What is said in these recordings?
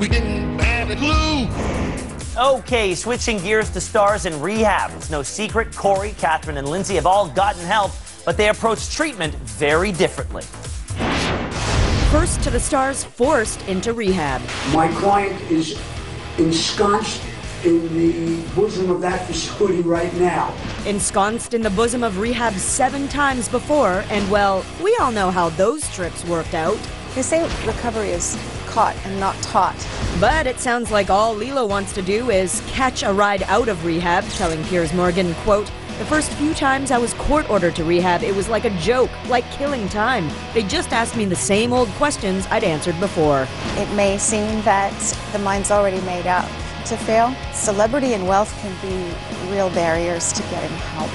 We didn't have a clue. Okay, switching gears to stars in rehab. It's no secret Corey, Catherine, and Lindsay have all gotten help, but they approach treatment very differently. First to the stars forced into rehab. My client is ensconced in the bosom of that facility right now. Ensconced in the bosom of rehab 7 times before, and well, we all know how those trips worked out. They say recovery is caught and not taught. But it sounds like all Lilo wants to do is catch a ride out of rehab, telling Piers Morgan, quote, "The first few times I was court-ordered to rehab, it was like a joke, like killing time. They just asked me the same old questions I'd answered before." It may seem that the mind's already made up to fail. Celebrity and wealth can be real barriers to getting help.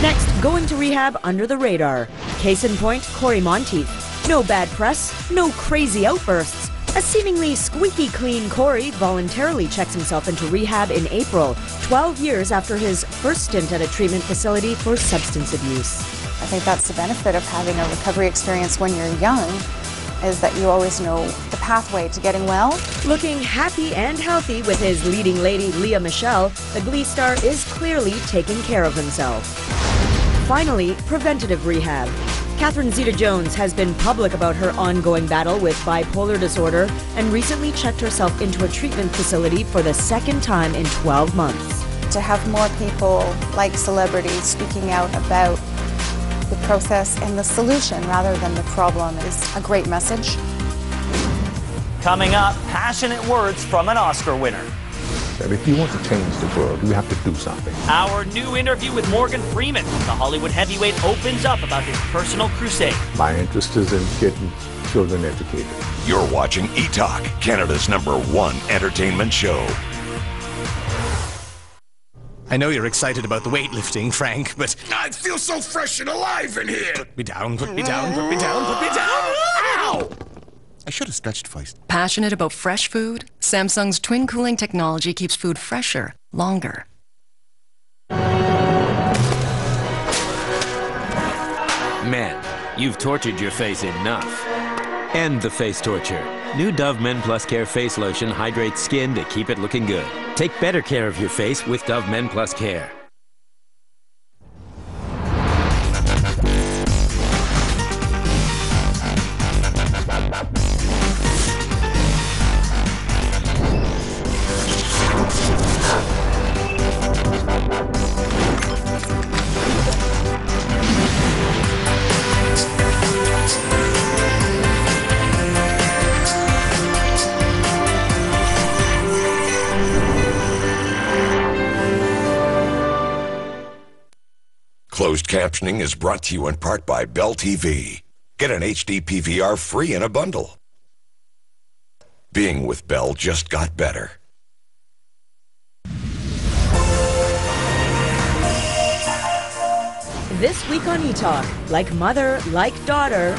Next, going to rehab under the radar. Case in point, Corey Monteith. No bad press, no crazy outbursts. A seemingly squeaky clean Corey voluntarily checks himself into rehab in April, 12 years after his first stint at a treatment facility for substance abuse. I think that's the benefit of having a recovery experience when you're young, is that you always know the pathway to getting well. Looking happy and healthy with his leading lady, Leah Michele, the Glee star is clearly taking care of himself. Finally, preventative rehab. Catherine Zeta-Jones has been public about her ongoing battle with bipolar disorder and recently checked herself into a treatment facility for the second time in 12 months. To have more people like celebrities speaking out about the process and the solution rather than the problem is a great message. Coming up, passionate words from an Oscar winner. That if you want to change the world, you have to do something. Our new interview with Morgan Freeman. The Hollywood heavyweight opens up about his personal crusade. My interest is in getting children educated. You're watching etalk, Canada's #1 entertainment show. I know you're excited about the weightlifting, Frank, but I feel so fresh and alive in here. put me down, put me down, put me down, put me down. Ow! I should have stretched twice. Passionate about fresh food? Samsung's twin cooling technology keeps food fresher, longer. Man, you've tortured your face enough. End the face torture. New Dove Men Plus Care Face Lotion hydrates skin to keep it looking good. Take better care of your face with Dove Men Plus Care. Closed captioning is brought to you in part by Bell TV. Get an HD PVR free in a bundle. Being with Bell just got better. This week on etalk, like mother, like daughter.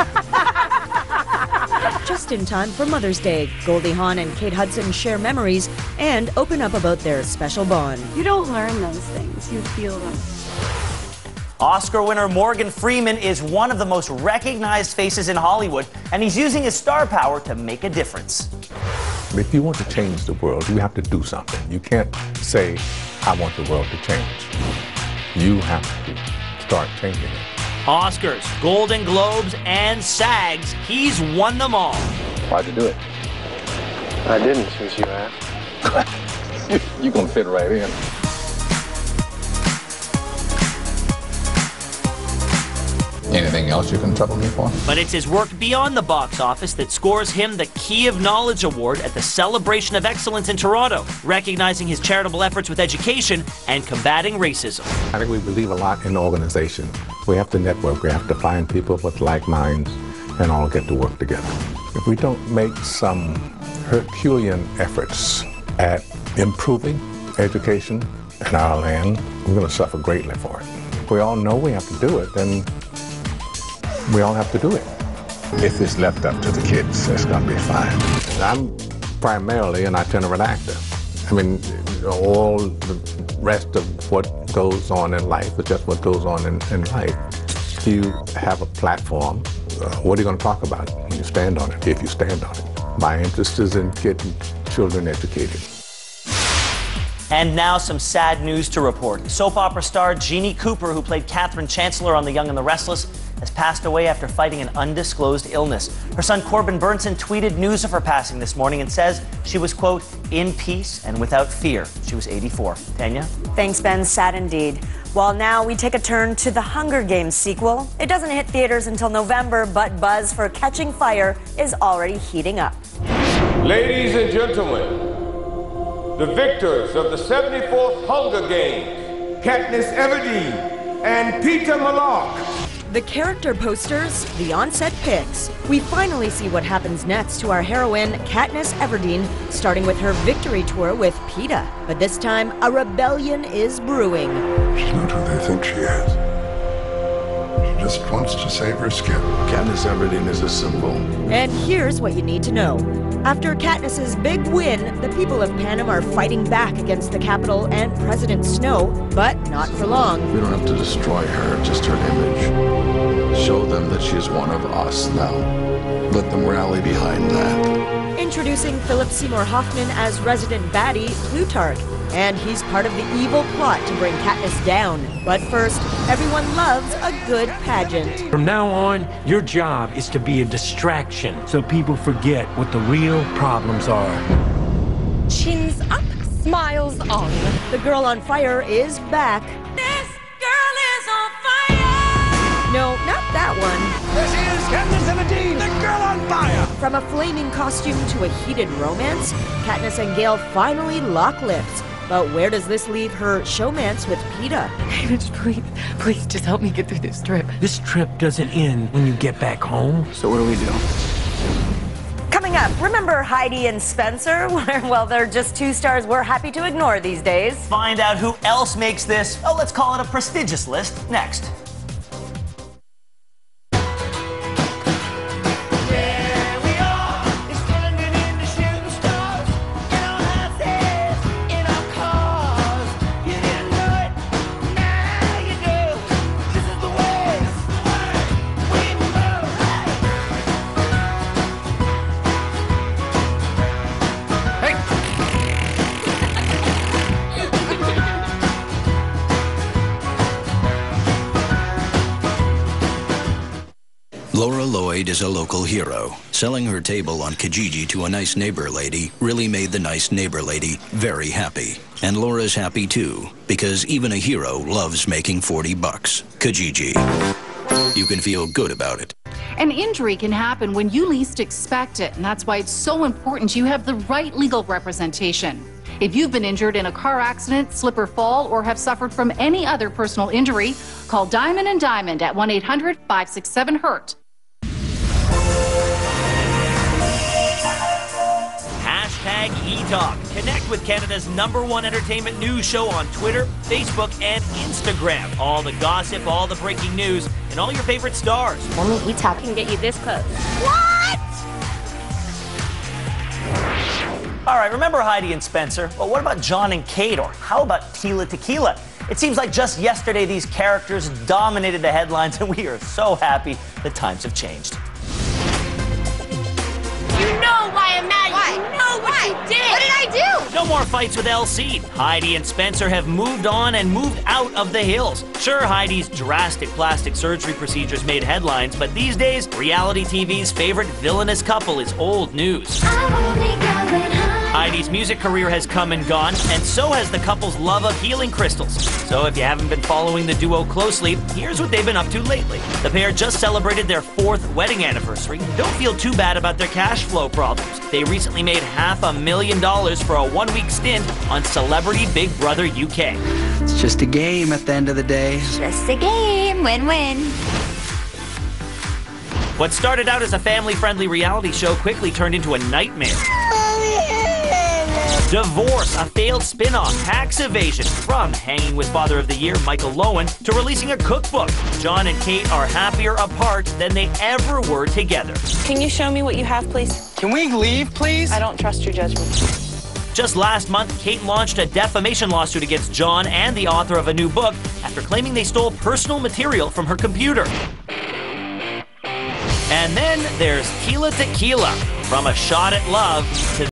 Just in time for Mother's Day, Goldie Hawn and Kate Hudson share memories and open up about their special bond. You don't learn those things, you feel them. Oscar winner Morgan Freeman is one of the most recognized faces in Hollywood, and he's using his star power to make a difference. If you want to change the world, you have to do something. You can't say, I want the world to change. You have to start changing it. Oscars, Golden Globes, and SAGs, he's won them all. Why'd you do it? I didn't, since you asked. You're gonna fit right in. Anything else you can trouble me for? But it's his work beyond the box office that scores him the Key of Knowledge Award at the Celebration of Excellence in Toronto, recognizing his charitable efforts with education and combating racism. I think we believe a lot in organization. We have to network. We have to find people with like minds and all get to work together. If we don't make some Herculean efforts at improving education in our land, we're going to suffer greatly for it. If we all know we have to do it, then we all have to do it. If it's left up to the kids, it's going to be fine. I'm primarily an itinerant actor. I mean, all the rest of what goes on in life is just what goes on in life. If you have a platform, what are you going to talk about when you stand on it, if you stand on it? My interest is in getting children children educated. And now some sad news to report. Soap opera star Jeannie Cooper, who played Catherine Chancellor on The Young and the Restless, has passed away after fighting an undisclosed illness. Her son Corbin Burnson tweeted news of her passing this morning and says she was, quote, in peace and without fear. She was 84. Tanya? Thanks, Ben. Sad indeed. Well, now we take a turn to the Hunger Games sequel. It doesn't hit theaters until November, but buzz for Catching Fire is already heating up. Ladies and gentlemen, the victors of the 74th Hunger Games, Katniss Everdeen and Peter Malak. The character posters, the on-set pics. We finally see what happens next to our heroine, Katniss Everdeen, starting with her victory tour with PETA. But this time, a rebellion is brewing. She's not who they think she is. She just wants to save her skin. Katniss Everdeen is a symbol. And here's what you need to know. After Katniss's big win, the people of Panem are fighting back against the Capitol and President Snow, but not for long. We don't have to destroy her, just her image. Show them that she is one of us now. Let them rally behind that. Introducing Philip Seymour Hoffman as resident baddie, Plutarch. And he's part of the evil plot to bring Katniss down. But first, everyone loves a good pageant. From now on, your job is to be a distraction so people forget what the real problems are. Chins up, smiles on. The Girl on Fire is back. This girl is on fire! No, not that one. This is Katniss Everdeen, the Girl on Fire! From a flaming costume to a heated romance, Katniss and Gale finally lock lips. But where does this leave her showmance with PETA? Please just help me get through this trip. This trip doesn't end when you get back home. So what do we do? Coming up, remember Heidi and Spencer? Well, they're just two stars we're happy to ignore these days. Find out who else makes this, oh, let's call it a prestigious list, next. Laura Lloyd is a local hero. Selling her table on Kijiji to a nice neighbor lady really made the nice neighbor lady very happy. And Laura's happy too, because even a hero loves making 40 bucks. Kijiji. You can feel good about it. An injury can happen when you least expect it, and that's why it's so important you have the right legal representation. If you've been injured in a car accident, slip or fall, or have suffered from any other personal injury, call Diamond & Diamond at 1-800-567-HURT. Hashtag etalk. Connect with Canada's #1 entertainment news show on Twitter, Facebook, and Instagram. All the gossip, all the breaking news, and all your favorite stars. Only etalk can get you this close. What? All right, remember Heidi and Spencer? Well, what about John and Kate? Or how about Tila Tequila? It seems like just yesterday these characters dominated the headlines, and we are so happy the times have changed. You know why I'm mad. Why? You know what you did. What did I do? No more fights with LC. Heidi and Spencer have moved on and moved out of the hills. Sure, Heidi's drastic plastic surgery procedures made headlines, but these days, reality TV's favorite villainous couple is old news. Heidi's music career has come and gone, and so has the couple's love of healing crystals. So if you haven't been following the duo closely, here's what they've been up to lately. The pair just celebrated their 4th wedding anniversary. Don't feel too bad about their cash flow problems. They recently made $500,000 for a 1-week stint on Celebrity Big Brother UK. It's just a game at the end of the day. Just a game. Win-win. What started out as a family-friendly reality show quickly turned into a nightmare. Divorce, a failed spin-off, tax evasion, from hanging with Father of the Year Michael Lowen to releasing a cookbook. John and Kate are happier apart than they ever were together. Can you show me what you have, please? Can we leave, please? I don't trust your judgment. Just last month, Kate launched a defamation lawsuit against John and the author of a new book after claiming they stole personal material from her computer. And then there's Tila Tequila. From a shot at love to